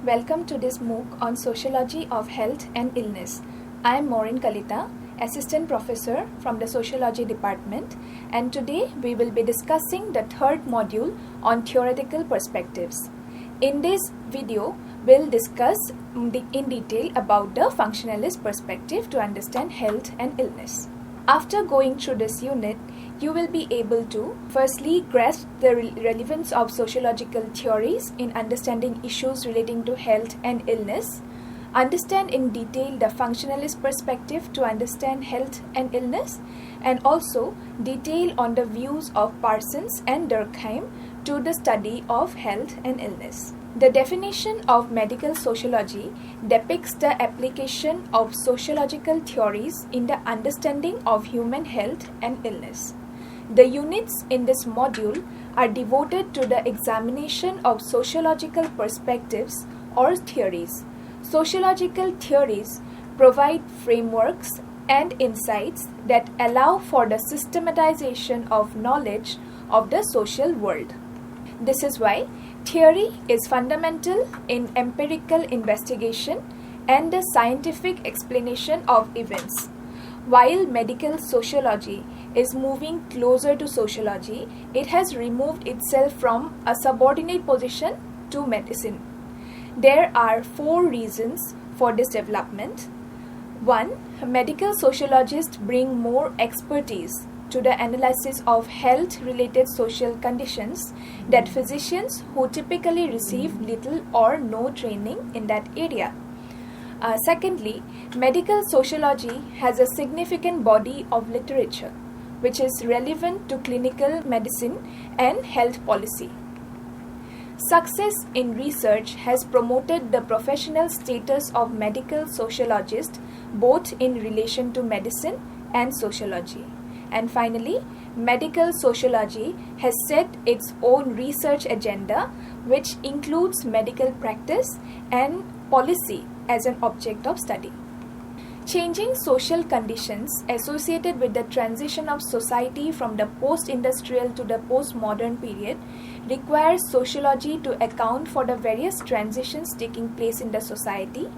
Welcome to this MOOC on Sociology of Health and Illness. I am Maureen Kalita, Assistant Professor from the Sociology Department, and today we will be discussing the third module on theoretical perspectives. In this video, we'll discuss in detail about the functionalist perspective to understand health and illness. After going through this unit, you will be able to firstly grasp the relevance of sociological theories in understanding issues relating to health and illness, understand in detail the functionalist perspective to understand health and illness, and also detail on the views of Parsons and Durkheim to the study of health and illness. The definition of medical sociology depicts the application of sociological theories in the understanding of human health and illness. The units in this module are devoted to the examination of sociological perspectives or theories. Sociological theories provide frameworks and insights that allow for the systematization of knowledge of the social world. This is why theory is fundamental in empirical investigation and the scientific explanation of events. While medical sociology is moving closer to sociology, it has removed itself from a subordinate position to medicine. There are 4 reasons for this development. 1. Medical sociologists bring more expertise to the analysis of health-related social conditions that physicians who typically receive little or no training in that area. Secondly, medical sociology has a significant body of literature which is relevant to clinical medicine and health policy. Success in research has promoted the professional status of medical sociologists both in relation to medicine and sociology. And finally, medical sociology has set its own research agenda, which includes medical practice and policy as an object of study. Changing social conditions associated with the transition of society from the post-industrial to the post-modern period requires sociology to account for the various transitions taking place in the society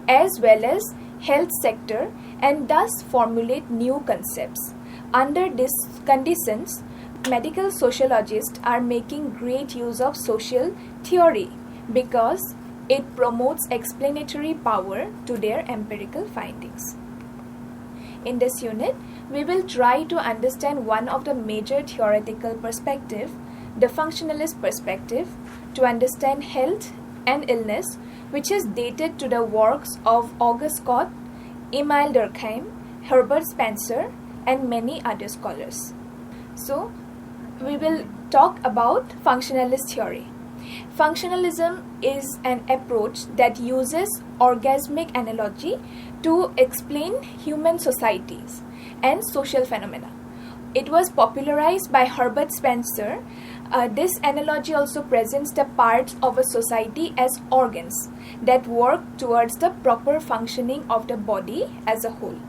as well as health sector and thus formulate new concepts. Under these conditions, medical sociologists are making great use of social theory because it promotes explanatory power to their empirical findings. In this unit, we will try to understand one of the major theoretical perspectives, the functionalist perspective, to understand health and illness, which is dated to the works of August Scott, Emile Durkheim, Herbert Spencer, and many other scholars. So, we will talk about functionalist theory. Functionalism is an approach that uses orgasmic analogy to explain human societies and social phenomena. It was popularized by Herbert Spencer. This analogy also presents the parts of a society as organs that work towards the proper functioning of the body as a whole.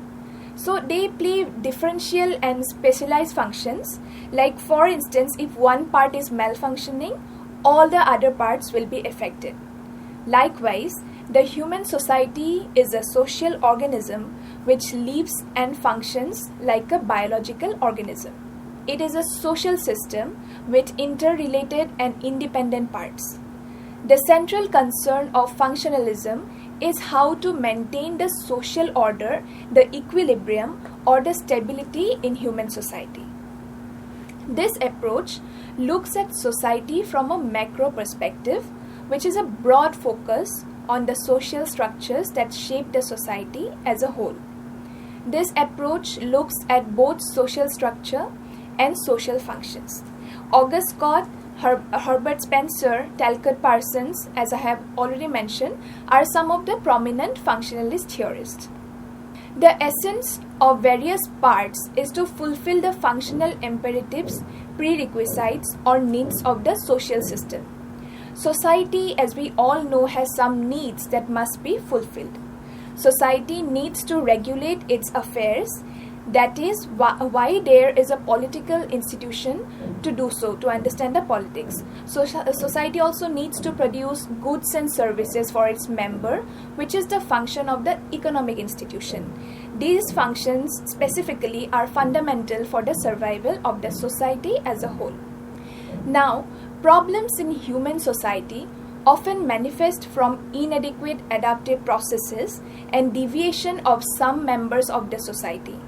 So they play differential and specialized functions. Like for instance, if one part is malfunctioning, all the other parts will be affected. Likewise, the human society is a social organism which lives and functions like a biological organism. It is a social system with interrelated and independent parts. The central concern of functionalism is how to maintain the social order, the equilibrium, or the stability in human society. This approach looks at society from a macro perspective, which is a broad focus on the social structures that shape the society as a whole. This approach looks at both social structure and social functions. August Scott, Herbert Spencer, Talcott Parsons, as I have already mentioned, are some of the prominent functionalist theorists. The essence of various parts is to fulfill the functional imperatives, prerequisites, or needs of the social system. Society, as we all know, has some needs that must be fulfilled. Society needs to regulate its affairs That is why there is a political institution to do so, to understand the politics. So society also needs to produce goods and services for its member, which is the function of the economic institution. These functions specifically are fundamental for the survival of the society as a whole. Now, problems in human society often manifest from inadequate adaptive processes and deviation of some members of the society.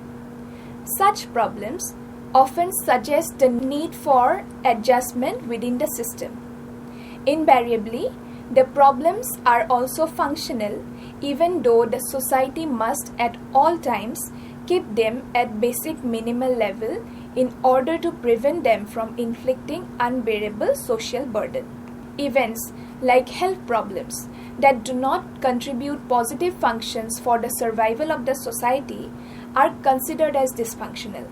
Such problems often suggest the need for adjustment within the system. Invariably, the problems are also functional, even though the society must at all times keep them at basic minimal level in order to prevent them from inflicting unbearable social burden. Events like health problems that do not contribute positive functions for the survival of the society are considered as dysfunctional.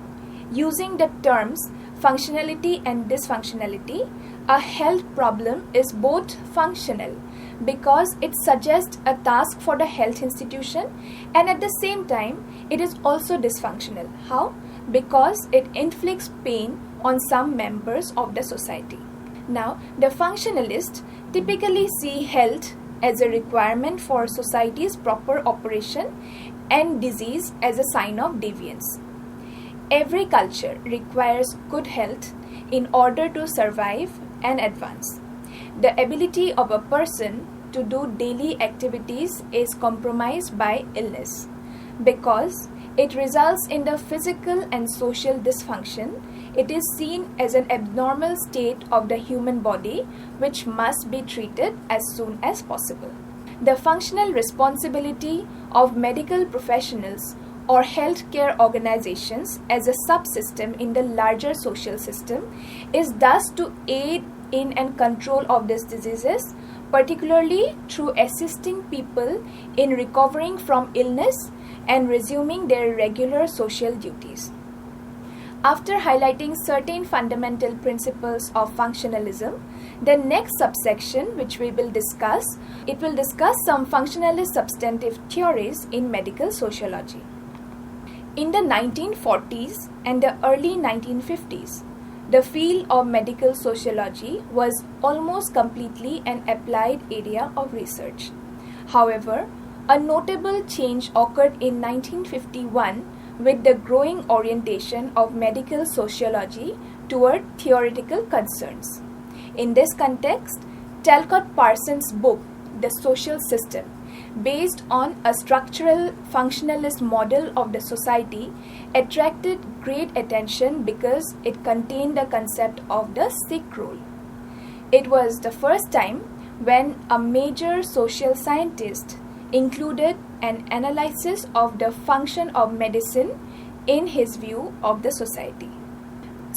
Using the terms functionality and dysfunctionality, a health problem is both functional because it suggests a task for the health institution, and at the same time it is also dysfunctional. How? Because it inflicts pain on some members of the society. Now, the functionalists typically see health as a requirement for society's proper operation and disease as a sign of deviance. Every culture requires good health in order to survive and advance. The ability of a person to do daily activities is compromised by illness. Because it results in the physical and social dysfunction, it is seen as an abnormal state of the human body which must be treated as soon as possible. The functional responsibility of medical professionals or healthcare organizations as a subsystem in the larger social system is thus to aid in and control of these diseases, particularly through assisting people in recovering from illness and resuming their regular social duties. After highlighting certain fundamental principles of functionalism, the next subsection which we will discuss, it will discuss some functionalist substantive theories in medical sociology. In the 1940s and the early 1950s, the field of medical sociology was almost completely an applied area of research. However, a notable change occurred in 1951 with the growing orientation of medical sociology toward theoretical concerns. In this context, Talcott Parsons' book, The Social System, based on a structural functionalist model of the society, attracted great attention because it contained the concept of the sick role. It was the first time when a major social scientist included an analysis of the function of medicine in his view of the society.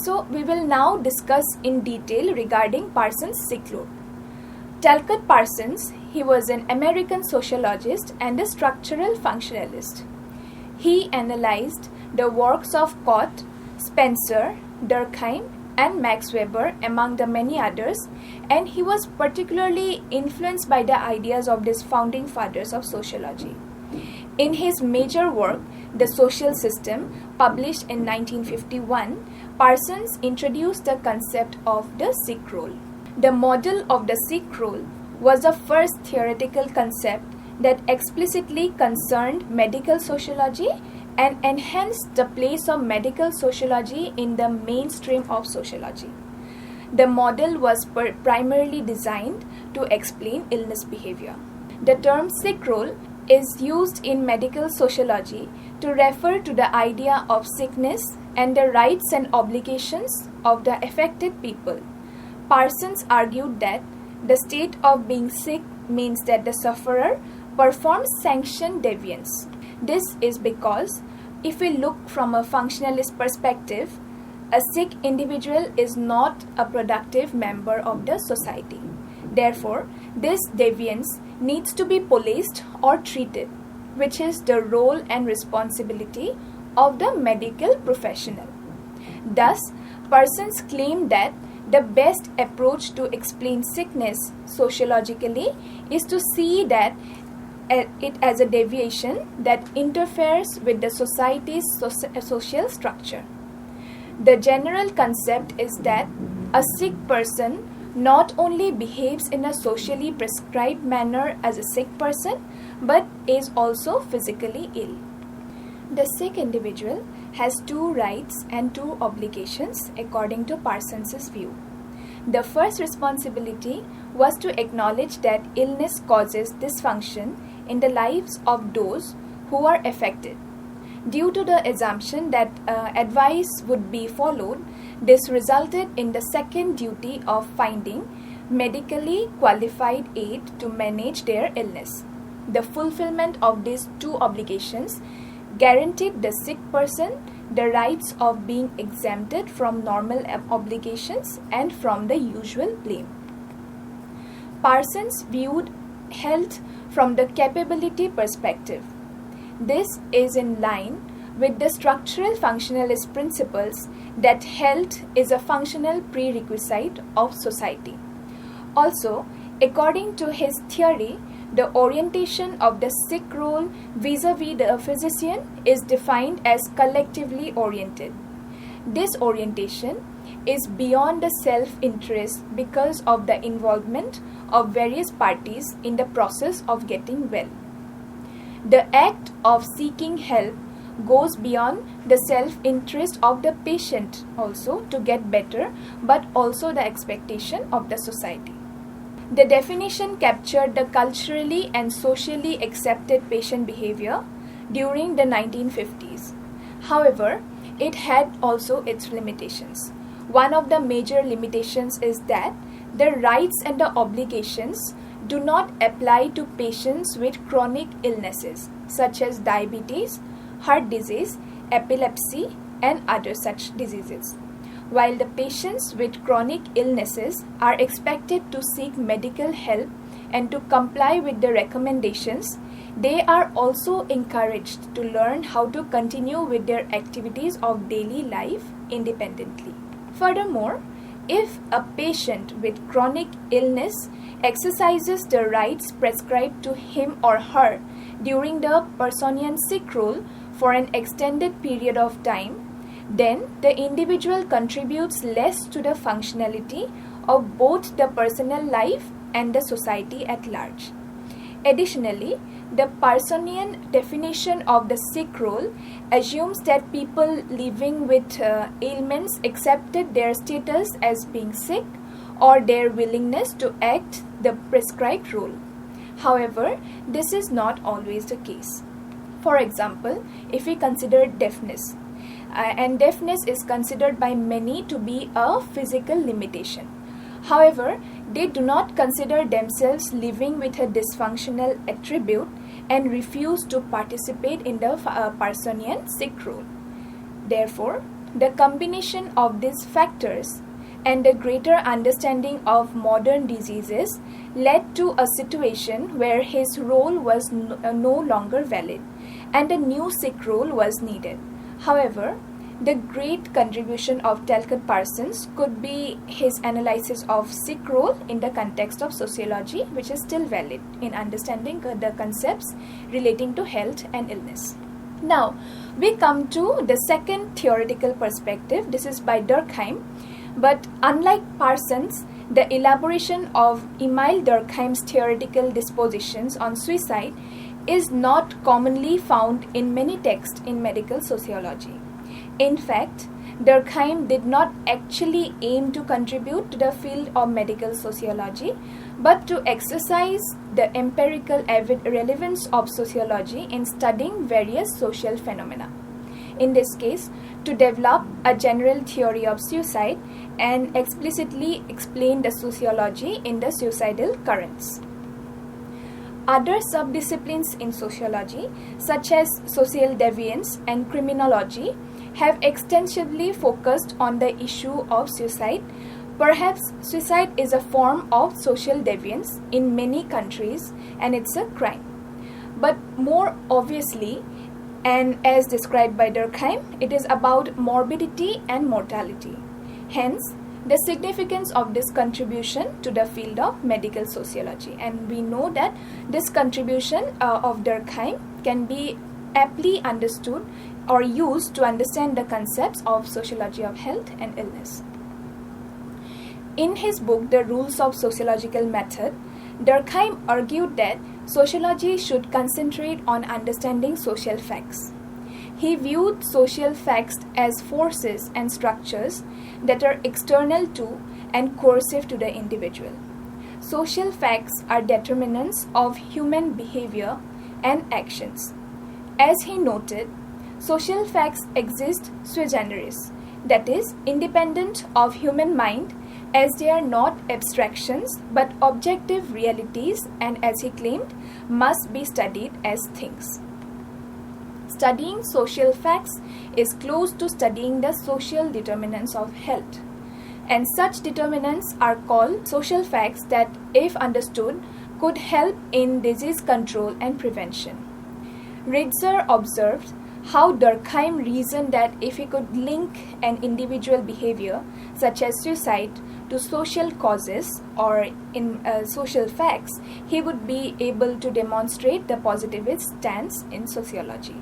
So we will now discuss in detail regarding Parsons' sick role. Talcott Parsons, he was an American sociologist and a structural functionalist. He analyzed the works of Kott, Spencer, Durkheim, and Max Weber, among the many others, and he was particularly influenced by the ideas of these founding fathers of sociology. In his major work, The Social System, published in 1951, Parsons introduced the concept of the sick role. The model of the sick role was the first theoretical concept that explicitly concerned medical sociology and enhanced the place of medical sociology in the mainstream of sociology. The model was primarily designed to explain illness behavior. The term sick role is used in medical sociology to refer to the idea of sickness and the rights and obligations of the affected people. Parsons argued that the state of being sick means that the sufferer performs sanctioned deviance. This is because if we look from a functionalist perspective, a sick individual is not a productive member of the society. Therefore, this deviance needs to be policed or treated, which is the role and responsibility of the medical professional. Thus, Parsons claimed that the best approach to explain sickness sociologically is to see that it as a deviation that interferes with the society's social structure. The general concept is that a sick person not only behaves in a socially prescribed manner as a sick person, but is also physically ill. The sick individual has two rights and two obligations according to Parsons' view. The first responsibility was to acknowledge that illness causes dysfunction in the lives of those who are affected. Due to the assumption that advice would be followed, this resulted in the second duty of finding medically qualified aid to manage their illness. The fulfillment of these two obligations guaranteed the sick person the rights of being exempted from normal obligations and from the usual blame. Parsons viewed health from the capability perspective. This is in line with the structural functionalist principles that health is a functional prerequisite of society. Also, according to his theory, the orientation of the sick role vis-a-vis the physician is defined as collectively oriented. This orientation is beyond the self-interest because of the involvement of various parties in the process of getting well. The act of seeking help goes beyond the self-interest of the patient also to get better, but also the expectation of the society. The definition captured the culturally and socially accepted patient behavior during the 1950s. However, it had also its limitations. One of the major limitations is that the rights and the obligations do not apply to patients with chronic illnesses such as diabetes, heart disease, epilepsy, and other such diseases. While the patients with chronic illnesses are expected to seek medical help and to comply with the recommendations, they are also encouraged to learn how to continue with their activities of daily life independently. Furthermore, if a patient with chronic illness exercises the rights prescribed to him or her during the Parsonian sick role for an extended period of time, then the individual contributes less to the functionality of both the personal life and the society at large. Additionally, the Parsonian definition of the sick role assumes that people living with ailments accepted their status as being sick or their willingness to act the prescribed role. However, this is not always the case. For example, if we consider deafness, and deafness is considered by many to be a physical limitation. However, they do not consider themselves living with a dysfunctional attribute and refuse to participate in the Parsonian sick role. Therefore, the combination of these factors and a greater understanding of modern diseases led to a situation where his role was no longer valid and a new sick role was needed. However, the great contribution of Talcott Parsons could be his analysis of sick role in the context of sociology, which is still valid in understanding the concepts relating to health and illness. Now, we come to the second theoretical perspective. This is by Durkheim. But unlike Parsons, the elaboration of Emile Durkheim's theoretical dispositions on suicide is not commonly found in many texts in medical sociology. In fact, Durkheim did not actually aim to contribute to the field of medical sociology, but to exercise the empirical relevance of sociology in studying various social phenomena. In this case, to develop a general theory of suicide and explicitly explain the sociology in the suicidal currents. Other subdisciplines in sociology, such as social deviance and criminology, have extensively focused on the issue of suicide. Perhaps suicide is a form of social deviance in many countries and it's a crime. But more obviously, and as described by Durkheim, it is about morbidity and mortality. Hence, the significance of this contribution to the field of medical sociology. And we know that this contribution of Durkheim can be aptly understood or used to understand the concepts of sociology of health and illness. In his book, The Rules of Sociological Method, Durkheim argued that sociology should concentrate on understanding social facts. He viewed social facts as forces and structures that are external to and coercive to the individual. Social facts are determinants of human behavior and actions. As he noted, social facts exist sui generis, that is, independent of human mind, as they are not abstractions but objective realities, and as he claimed, must be studied as things. Studying social facts is close to studying the social determinants of health, and such determinants are called social facts that, if understood, could help in disease control and prevention. Ritzer observed how Durkheim reasoned that if he could link an individual behavior, such as suicide, to social causes or in social facts, he would be able to demonstrate the positivist stance in sociology.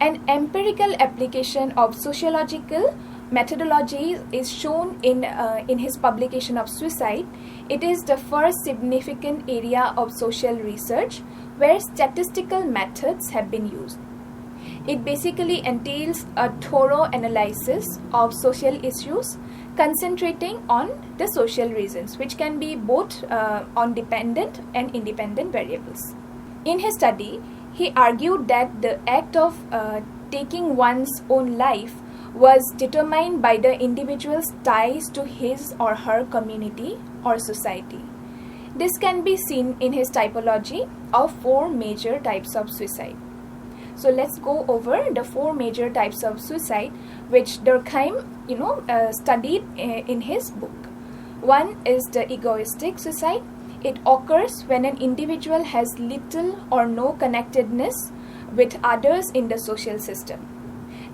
An empirical application of sociological methodology is shown in his publication of Suicide. It is the first significant area of social research where statistical methods have been used. It basically entails a thorough analysis of social issues, concentrating on the social reasons, which can be both on dependent and independent variables. In his study, he argued that the act of taking one's own life was determined by the individual's ties to his or her community or society. This can be seen in his typology of 4 major types of suicide. So let's go over the 4 major types of suicide which Durkheim studied in his book. One is the egoistic suicide. It occurs when an individual has little or no connectedness with others in the social system.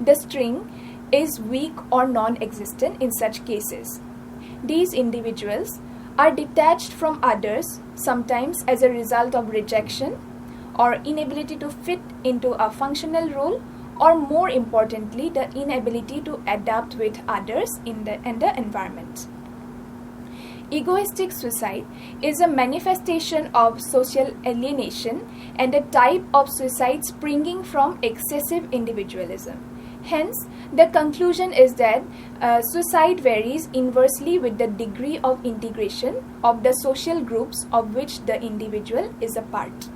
The string is weak or non-existent in such cases. These individuals are detached from others, sometimes as a result of rejection or inability to fit into a functional role, or more importantly, the inability to adapt with others in the environment. Egoistic suicide is a manifestation of social alienation and a type of suicide springing from excessive individualism. Hence, the conclusion is that suicide varies inversely with the degree of integration of the social groups of which the individual is a part.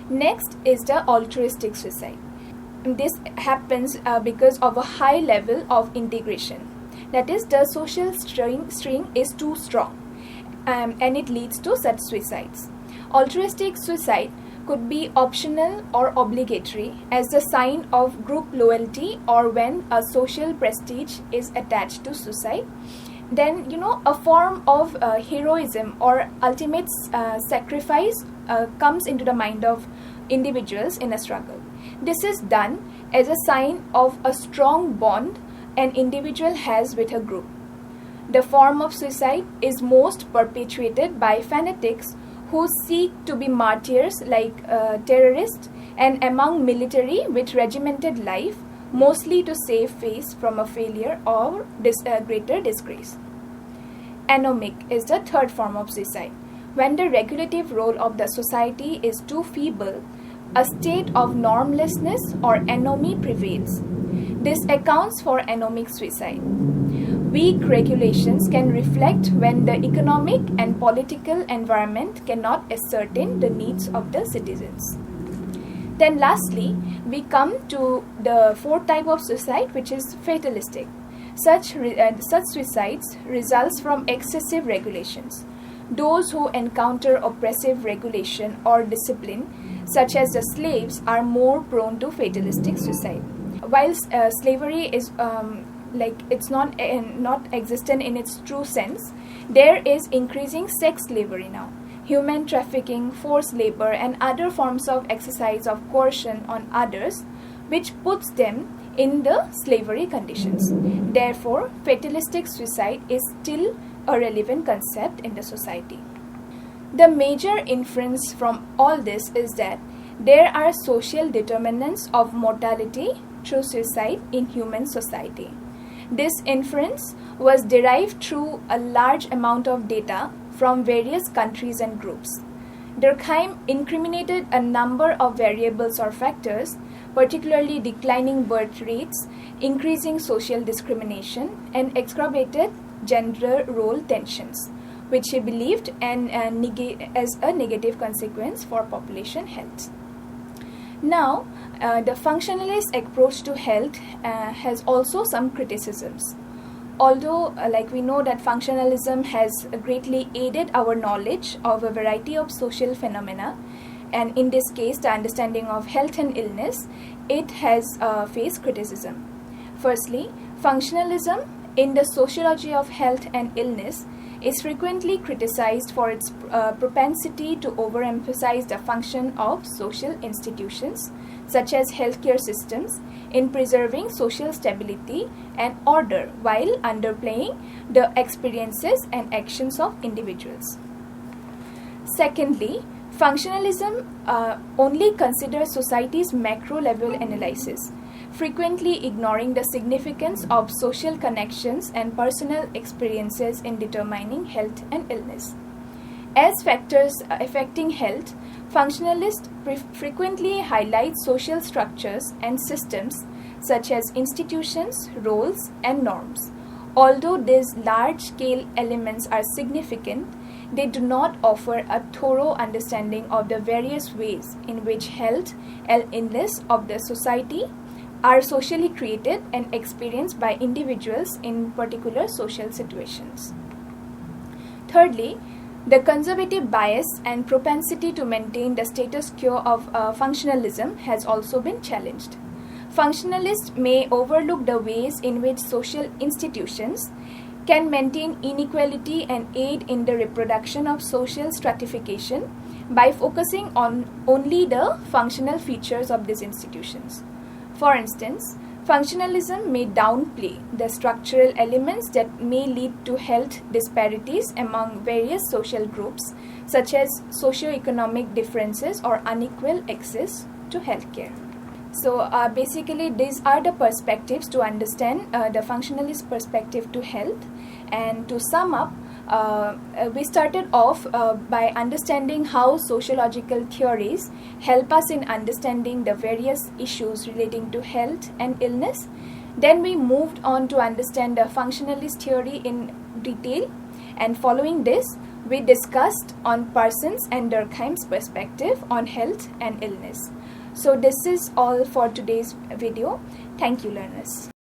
Next is the altruistic suicide. This happens because of a high level of integration. That is, the social string is too strong and it leads to such suicides. Altruistic suicide could be optional or obligatory as a sign of group loyalty or when a social prestige is attached to suicide. Then, a form of heroism or ultimate sacrifice comes into the mind of individuals in a struggle. This is done as a sign of a strong bond an individual has with a group. The form of suicide is most perpetuated by fanatics who seek to be martyrs like terrorists and among military with regimented life, mostly to save face from a failure or greater disgrace. Anomic is the third form of suicide. When the regulative role of the society is too feeble, a state of normlessness or anomie prevails. This accounts for anomic suicide. Weak regulations can reflect when the economic and political environment cannot ascertain the needs of the citizens. Then lastly, we come to the fourth type of suicide, which is fatalistic. Such suicides results from excessive regulations. Those who encounter oppressive regulation or discipline, such as the slaves, are more prone to fatalistic suicide. While slavery is it's not existent in its true sense, there is increasing sex slavery now. Human trafficking, forced labor, and other forms of exercise of coercion on others, which puts them in the slavery conditions. Therefore, fatalistic suicide is still a relevant concept in the society. The major inference from all this is that there are social determinants of mortality through suicide in human society. This inference was derived through a large amount of data from various countries and groups. Durkheim incriminated a number of variables or factors, particularly declining birth rates, increasing social discrimination, and exacerbated gender role tensions, which he believed as a negative consequence for population health. Now, the functionalist approach to health has also some criticisms. Although, we know that functionalism has greatly aided our knowledge of a variety of social phenomena, and in this case, the understanding of health and illness, it has faced criticism. Firstly, functionalism in the sociology of health and illness is frequently criticized for its propensity to overemphasize the function of social institutions, such as healthcare systems, in preserving social stability and order while underplaying the experiences and actions of individuals. Secondly, functionalism only considers society's macro-level analysis, frequently ignoring the significance of social connections and personal experiences in determining health and illness. As factors affecting health, functionalists frequently highlight social structures and systems such as institutions, roles, and norms. Although these large-scale elements are significant, they do not offer a thorough understanding of the various ways in which health and illness of the society are socially created and experienced by individuals in particular social situations. Thirdly, the conservative bias and propensity to maintain the status quo of functionalism has also been challenged. Functionalists may overlook the ways in which social institutions can maintain inequality and aid in the reproduction of social stratification by focusing on only the functional features of these institutions. For instance, functionalism may downplay the structural elements that may lead to health disparities among various social groups, such as socioeconomic differences or unequal access to healthcare. So basically, these are the perspectives to understand the functionalist perspective to health. And to sum up, we started off by understanding how sociological theories help us in understanding the various issues relating to health and illness. Then we moved on to understand the functionalist theory in detail, and following this, we discussed on Parsons and Durkheim's perspective on health and illness. So this is all for today's video. Thank you, learners.